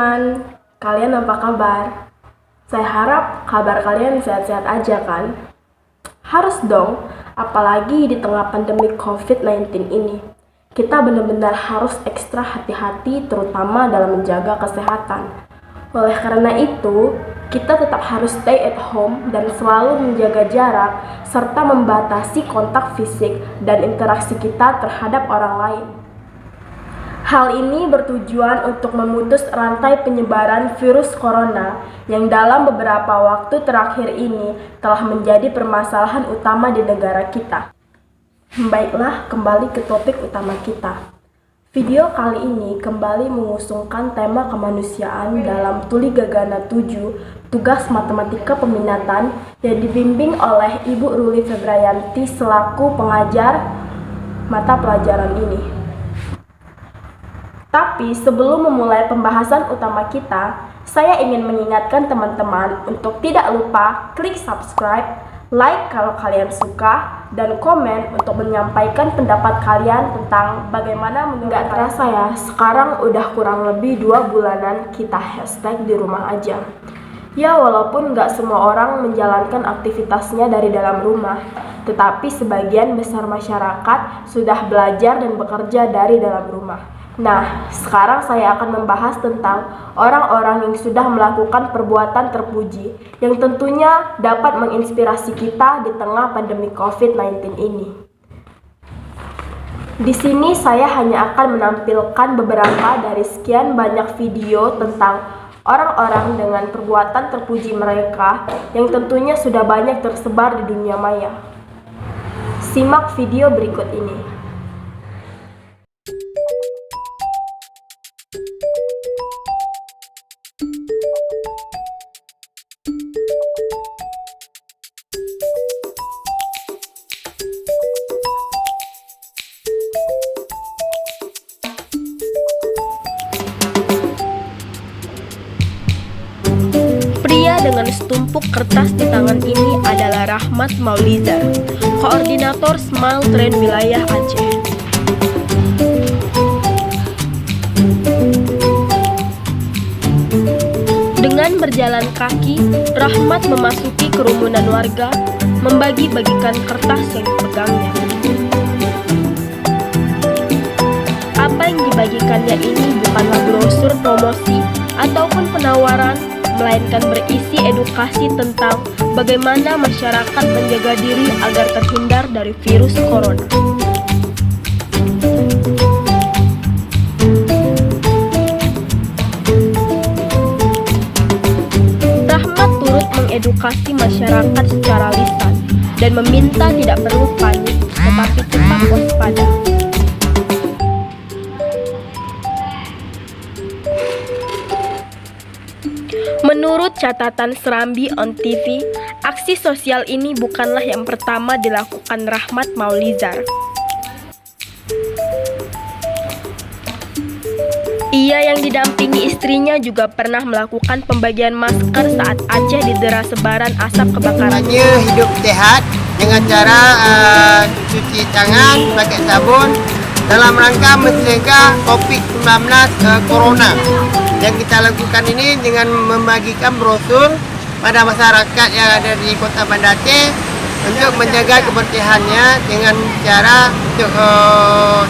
teman-teman, kalian apa kabar? Saya harap kabar kalian sehat-sehat aja kan? Harus dong, apalagi di tengah pandemi COVID-19 ini. Kita benar-benar harus ekstra hati-hati terutama dalam menjaga kesehatan. Oleh karena itu, kita tetap harus stay at home dan selalu menjaga jarak serta membatasi kontak fisik dan interaksi kita terhadap orang lain. Hal ini bertujuan untuk memutus rantai penyebaran virus corona yang dalam beberapa waktu terakhir ini telah menjadi permasalahan utama di negara kita. Baiklah, kembali ke topik utama kita. Video kali ini kembali mengusungkan tema kemanusiaan dalam Tuli Gagana 7, tugas matematika peminatan yang dibimbing oleh Ibu Ruli Febrayanti selaku pengajar mata pelajaran ini. Tapi sebelum memulai pembahasan utama kita, saya ingin mengingatkan teman-teman untuk tidak lupa klik subscribe, like kalau kalian suka, dan komen untuk menyampaikan pendapat kalian tentang bagaimana. Nggak terasa ya, sekarang udah kurang lebih 2 bulanan kita hashtag di rumah aja. Ya walaupun nggak semua orang menjalankan aktivitasnya dari dalam rumah, tetapi sebagian besar masyarakat sudah belajar dan bekerja dari dalam rumah. Nah, sekarang saya akan membahas tentang orang-orang yang sudah melakukan perbuatan terpuji yang tentunya dapat menginspirasi kita di tengah pandemi COVID-19 ini. Di sini saya hanya akan menampilkan beberapa dari sekian banyak video tentang orang-orang dengan perbuatan terpuji mereka yang tentunya sudah banyak tersebar di dunia maya. Simak video berikut ini. Dengan setumpuk kertas di tangan ini adalah Rahmat Maulizar, koordinator Smile Train wilayah Aceh. Dengan berjalan kaki, Rahmat memasuki kerumunan warga, membagi-bagikan kertas yang dipegangnya. Apa yang dibagikannya ini bukanlah brosur promosi ataupun penawaran, melainkan berisi edukasi tentang bagaimana masyarakat menjaga diri agar terhindar dari virus corona. Rahmat turut mengedukasi masyarakat secara lisan dan meminta tidak perlu panik, tetapi tetap waspada. Menurut catatan Serambi on TV, aksi sosial ini bukanlah yang pertama dilakukan Rahmat Maulizar. Ia yang didampingi istrinya juga pernah melakukan pembagian masker saat Aceh didera sebaran asap kebakaran. Hidup sehat dengan cara cuci tangan pakai sabun dalam rangka mencegah COVID-19 corona. Yang kita lakukan ini dengan membagikan brosur pada masyarakat yang ada di Kota Banda Aceh untuk menjaga kebersihannya dengan cara untuk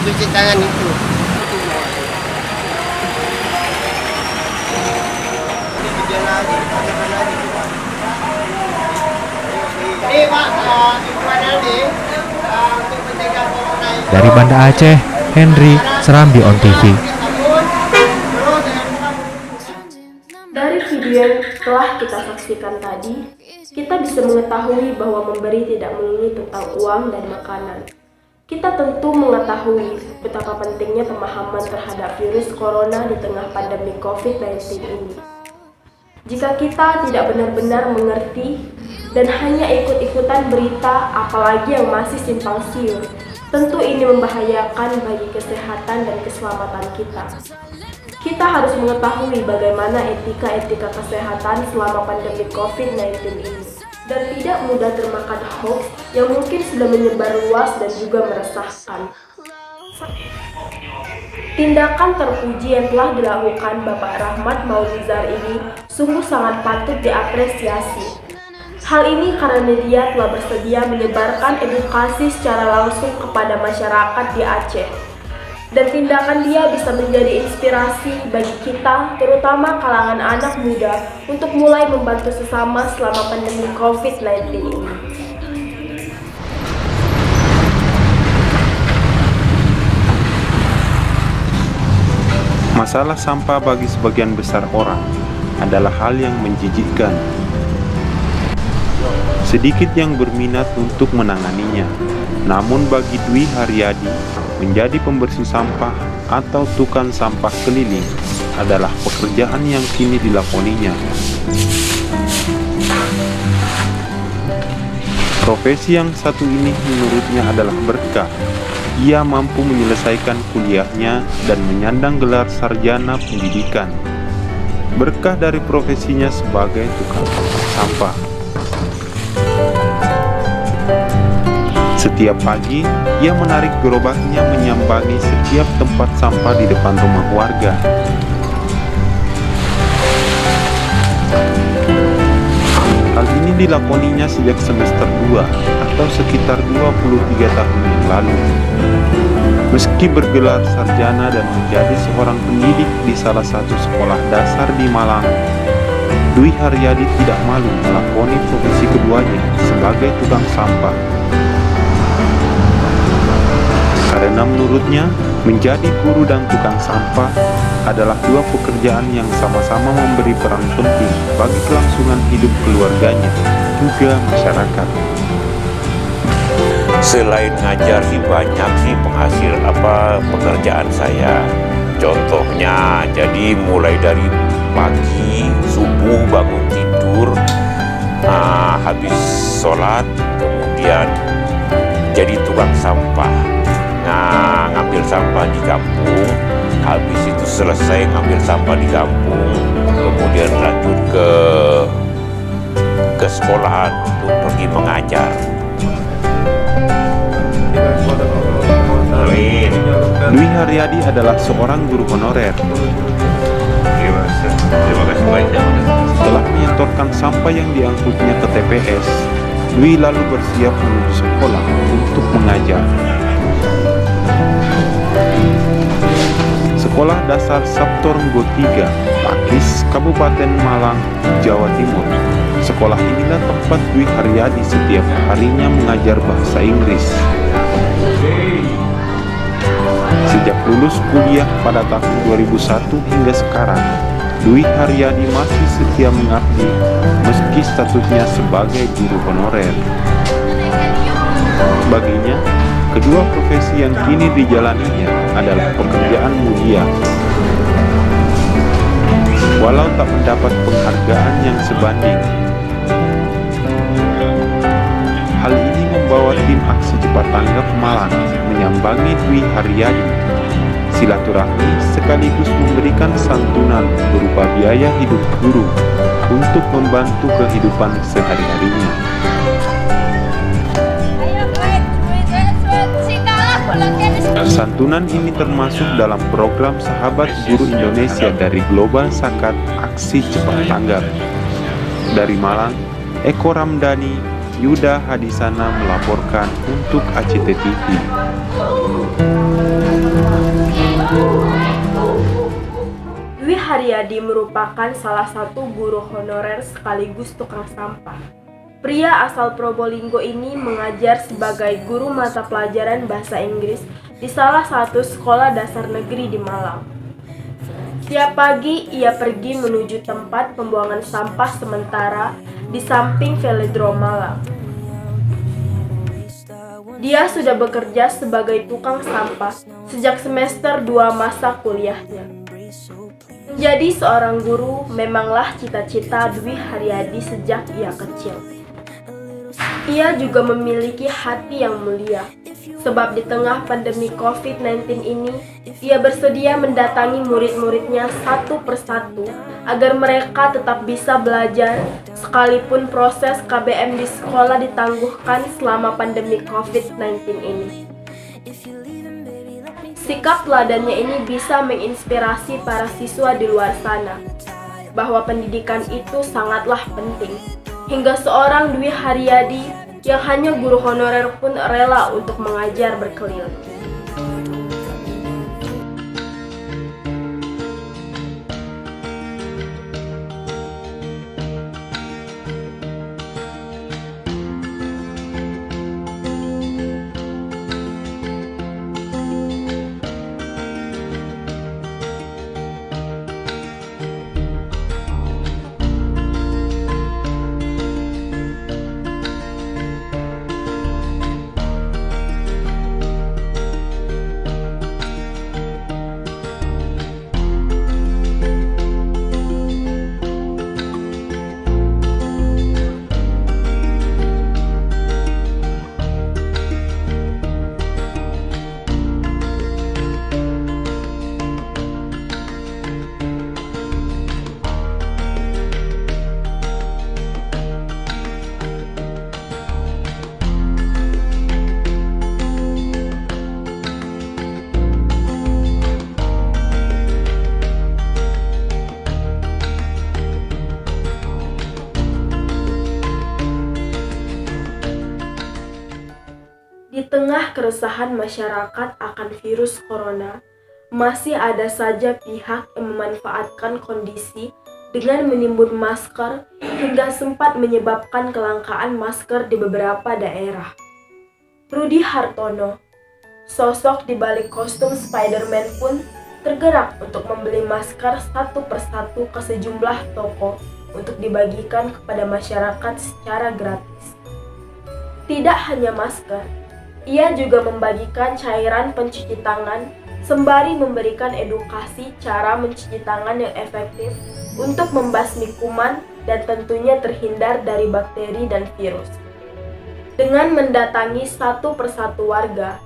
cuci tangan itu. Dari Banda Aceh, Henry, Serambi on TV. Dari video yang telah kita saksikan tadi, kita bisa mengetahui bahwa memberi tidak melulu tentang uang dan makanan. Kita tentu mengetahui betapa pentingnya pemahaman terhadap virus corona di tengah pandemi COVID-19 ini. Jika kita tidak benar-benar mengerti dan hanya ikut-ikutan berita, apalagi yang masih simpang siur, tentu ini membahayakan bagi kesehatan dan keselamatan kita. Kita harus mengetahui bagaimana etika-etika kesehatan selama pandemi COVID-19 ini dan tidak mudah termakan hoax yang mungkin sudah menyebar luas dan juga meresahkan. Tindakan terpuji yang telah dilakukan Bapak Rahmat Maulizar ini sungguh sangat patut diapresiasi. Hal ini karena dia telah bersedia menyebarkan edukasi secara langsung kepada masyarakat di Aceh. Dan tindakan dia bisa menjadi inspirasi bagi kita, terutama kalangan anak muda, untuk mulai membantu sesama selama pandemi COVID-19 ini. Masalah sampah bagi sebagian besar orang adalah hal yang menjijikkan. Sedikit yang berminat untuk menanganinya. Namun bagi Dwi Haryadi, menjadi pembersih sampah atau tukang sampah keliling adalah pekerjaan yang kini dilakoninya. Profesi yang satu ini menurutnya adalah berkah. Ia mampu menyelesaikan kuliahnya dan menyandang gelar sarjana pendidikan. Berkah dari profesinya sebagai tukang sampah. Setiap pagi, ia menarik gerobaknya menyambangi setiap tempat sampah di depan rumah warga. Hal ini dilakoninya sejak semester 2 atau sekitar 23 tahun yang lalu. Meski bergelar sarjana dan menjadi seorang pendidik di salah satu sekolah dasar di Malang, Dwi Haryadi tidak malu melakoni profesi keduanya sebagai tukang sampah. Karena menurutnya, menjadi guru dan tukang sampah adalah dua pekerjaan yang sama-sama memberi peran penting bagi kelangsungan hidup keluarganya, juga masyarakat. Selain ngajar sih banyak sih pekerjaan saya. Contohnya, jadi mulai dari pagi, subuh bangun tidur, habis sholat, kemudian jadi tukang sampah. Ngambil sampah di kampung, habis itu selesai ngambil sampah di kampung, kemudian lanjut ke sekolahan untuk pergi mengajar. Dwi Haryadi adalah seorang guru honorer. Setelah menyetorkan sampah yang diangkutnya ke TPS, Dwi lalu bersiap menuju sekolah untuk mengajar. Sekolah Dasar Sabtorenggo 3, Pakis, Kabupaten Malang, Jawa Timur. Sekolah inilah tempat Dwi Haryadi setiap harinya mengajar bahasa Inggris. Sejak lulus kuliah pada tahun 2001 hingga sekarang, Dwi Haryadi masih setia mengabdi meski statusnya sebagai guru honorer. Baginya, kedua profesi yang kini dijalaninya adalah pekerjaan mulia. Walau tak mendapat penghargaan yang sebanding, hal ini membawa tim aksi cepat tanggap Malang menyambangi Dwi Haryadi. Silaturahmi sekaligus memberikan santunan berupa biaya hidup guru untuk membantu kehidupan sehari-harinya. Santunan ini termasuk dalam program Sahabat Guru Indonesia dari Global Zakat Aksi Cepat Tanggap. Dari Malang, Eko Ramdhani, Yuda Hadisana melaporkan untuk ACTV. Dwi Haryadi merupakan salah satu guru honorer sekaligus tukang sampah. Pria asal Probolinggo ini mengajar sebagai guru mata pelajaran bahasa Inggris di salah satu sekolah dasar negeri di Malang. Setiap pagi ia pergi menuju tempat pembuangan sampah sementara di samping Velodrome Malang. Dia sudah bekerja sebagai tukang sampah sejak semester 2 masa kuliahnya. Menjadi seorang guru memanglah cita-cita Dwi Haryadi sejak ia kecil. Ia juga memiliki hati yang mulia, sebab di tengah pandemi COVID-19 ini, ia bersedia mendatangi murid-muridnya satu persatu agar mereka tetap bisa belajar, sekalipun proses KBM di sekolah ditangguhkan selama pandemi COVID-19 ini. Sikap teladannya ini bisa menginspirasi para siswa di luar sana bahwa pendidikan itu sangatlah penting. Hingga seorang Dwi Haryadi yang hanya guru honorer pun rela untuk mengajar berkeliling. Di tengah keresahan masyarakat akan virus corona, masih ada saja pihak yang memanfaatkan kondisi dengan menimbun masker hingga sempat menyebabkan kelangkaan masker di beberapa daerah. Rudi Hartono, sosok di balik kostum Spider-Man pun tergerak untuk membeli masker satu persatu ke sejumlah toko untuk dibagikan kepada masyarakat secara gratis. Tidak hanya masker, ia juga membagikan cairan pencuci tangan sembari memberikan edukasi cara mencuci tangan yang efektif untuk membasmi kuman dan tentunya terhindar dari bakteri dan virus. Dengan mendatangi satu persatu warga,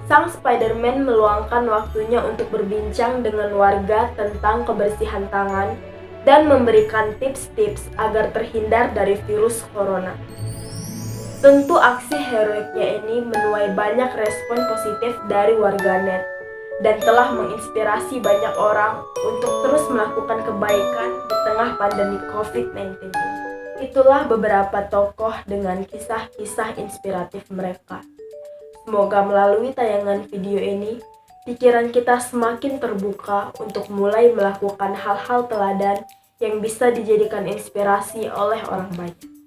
sang Spider-Man meluangkan waktunya untuk berbincang dengan warga tentang kebersihan tangan dan memberikan tips-tips agar terhindar dari virus corona. Tentu aksi heroiknya ini menuai banyak respon positif dari warganet dan telah menginspirasi banyak orang untuk terus melakukan kebaikan di tengah pandemi COVID-19 ini. Itulah beberapa tokoh dengan kisah-kisah inspiratif mereka. Semoga melalui tayangan video ini, pikiran kita semakin terbuka untuk mulai melakukan hal-hal teladan yang bisa dijadikan inspirasi oleh orang banyak.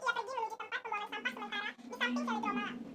Ia pergi menuju tempat pembuangan sampah sementara di samping Velodrome.